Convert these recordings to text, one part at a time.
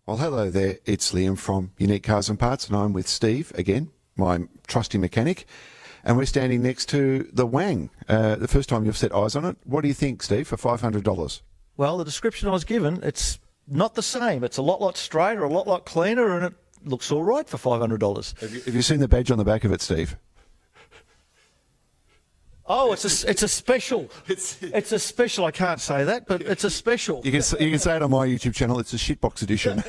Well, hello there. It's Liam from Unique Cars and Parts, and I'm with Steve again, my trusty mechanic. And we're standing next to the Wang. The first time you've set eyes on it. What do you think, Steve, for $500? Well, the description I was given, it's not the same. It's a lot straighter, a lot cleaner, and it looks all right for $500. Have you seen the badge on the back of it, Steve? Oh, it's a special. It's a special. I can't say that, but it's a special. You can say it on my YouTube channel. It's a shitbox edition.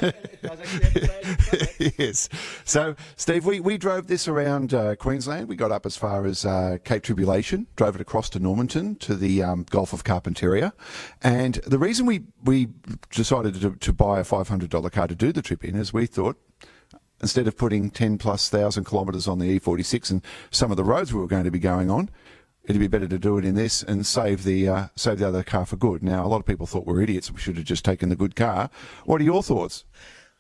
Yes. So, Steve, we drove this around Queensland. We got up as far as Cape Tribulation, drove it across to Normanton to the Gulf of Carpentaria. And the reason we decided to buy a $500 car to do the trip in is we thought, instead of putting 10,000+ kilometres on the E46 and some of the roads we were going to be going on, it'd be better to do it in this and save the other car for good. Now, a lot of people thought we're idiots. We should have just taken the good car. What are your thoughts?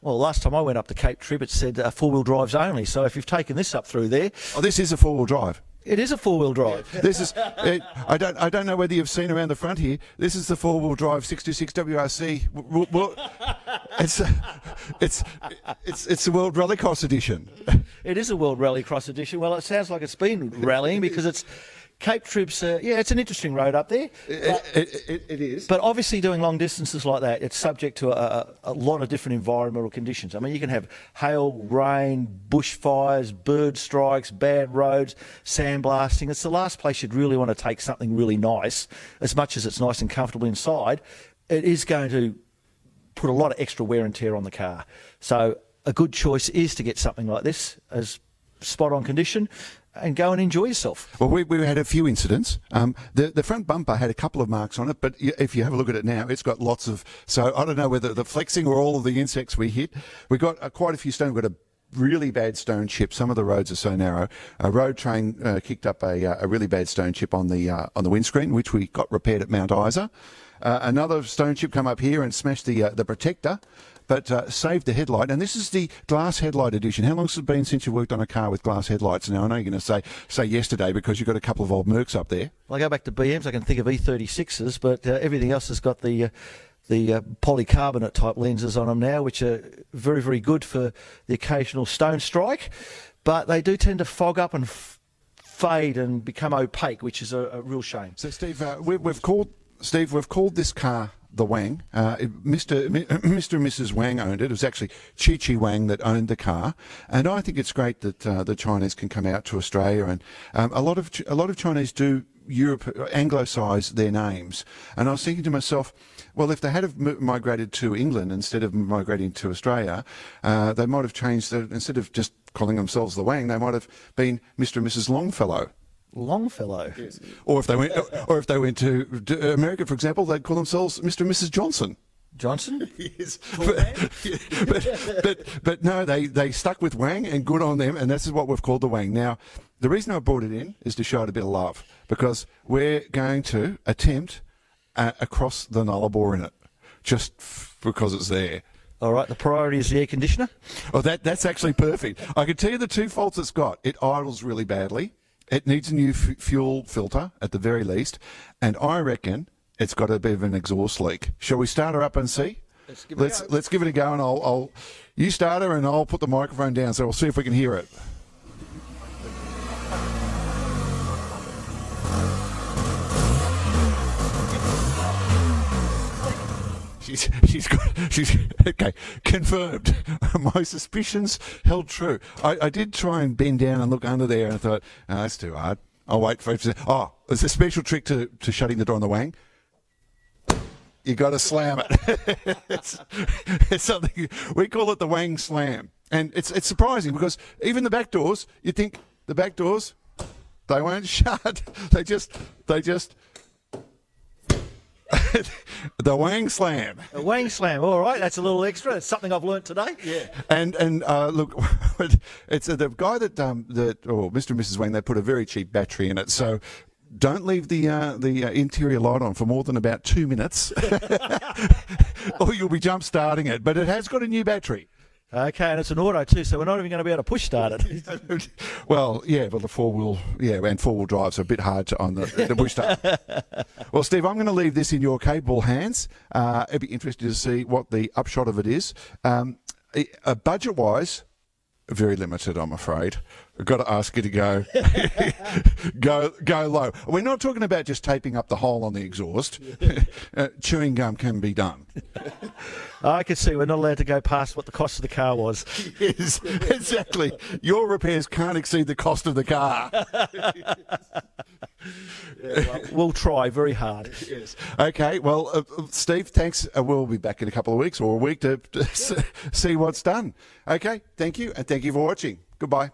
Well, last time I went up the Cape Trip, it said four-wheel drives only. So if you've taken this up through there... Oh, this is a four-wheel drive. It is a four-wheel drive. This is. I don't know whether you've seen around the front here. This is the four-wheel drive 626 WRC. It's the World Rallycross edition. It is a World Rallycross edition. Well, it sounds like it's been rallying because it's Cape Trips. It's an interesting road up there. It is. But obviously, doing long distances like that, it's subject to a lot of different environmental conditions. I mean, you can have hail, rain, bushfires, bird strikes, bad roads, sandblasting. It's the last place you'd really want to take something really nice. As much as it's nice and comfortable inside, it is going to put a lot of extra wear and tear on the car. So a good choice is to get something like this as spot-on condition and go and enjoy yourself. Well, we had a few incidents. The front bumper had a couple of marks on it, but if you have a look at it now, it's got lots of... So I don't know whether the flexing or all of the insects we hit. We got quite a few stones. We've got a really bad stone chip. Some of the roads are so narrow. A road train kicked up a really bad stone chip on the windscreen, which we got repaired at Mount Isa. Another stone chip come up here and smashed the protector, but saved the headlight. And this is the glass headlight edition. How long has it been since you worked on a car with glass headlights? Now, I know you're going to say yesterday because you've got a couple of old Mercs up there. Well, I go back to BMs. I can think of E36s, but everything else has got the polycarbonate type lenses on them now, which are very, very good for the occasional stone strike. But they do tend to fog up and fade and become opaque, which is a real shame. So, Steve, we've called this car the Wang. Mr. and Mrs. Wang owned it. It was actually Chi Wang that owned the car, and I think it's great that the Chinese can come out to Australia, and a lot of Chinese do Anglicise their names. And I was thinking to myself, well, if they had have migrated to England instead of migrating to Australia, they might have changed instead of just calling themselves the Wang, they might have been Mr. and Mrs. Longfellow. Longfellow. Yes. Or if they went to America, for example, they'd call themselves Mr. and Mrs. Johnson. Johnson? Yes. But no, they stuck with Wang, and good on them, and this is what we've called the Wang. Now, the reason I brought it in is to show it a bit of love, because we're going to attempt across the Nullarbor in it, just because it's there. All right, the priority is the air conditioner? Oh, that's actually perfect. I can tell you the two faults it's got. It idles really badly. It needs a new fuel filter at the very least, and I reckon it's got a bit of an exhaust leak. Shall we start her up and see? Let's give it a go, and you start her and I'll put the microphone down, so we'll see if we can hear it. She's okay. Confirmed. My suspicions held true. I did try and bend down and look under there, and I thought, no, that's too hard. I'll wait for it. Oh, it's a special trick to shutting the door on the Wang. You got to slam it. It's something we call it the Wang slam, and it's surprising because even the back doors, you think the back doors, they won't shut. They just. The Wang slam. A Wang slam. All right, that's a little extra. It's something I've learnt today. Yeah. And look, it's the guy that Mr. and Mrs. Wang, they put a very cheap battery in it, so don't leave the interior light on for more than about 2 minutes, or you'll be jump starting it. But it has got a new battery. Okay, and it's an auto too, so we're not even going to be able to push start it. Well, yeah, but the four-wheel drives are a bit hard on the push start. Well, Steve, I'm going to leave this in your capable hands. I'd be interested to see what the upshot of it is. Budget-wise, very limited, I'm afraid. I've got to ask you to go go low. We're not talking about just taping up the hole on the exhaust. Chewing gum can be done. I can see we're not allowed to go past what the cost of the car was. Yes, exactly. Your repairs can't exceed the cost of the car. We'll try very hard. Yes. Okay, well, Steve, thanks. We'll be back in a couple of weeks or a week to see what's done. Okay, thank you, and thank you for watching. Goodbye.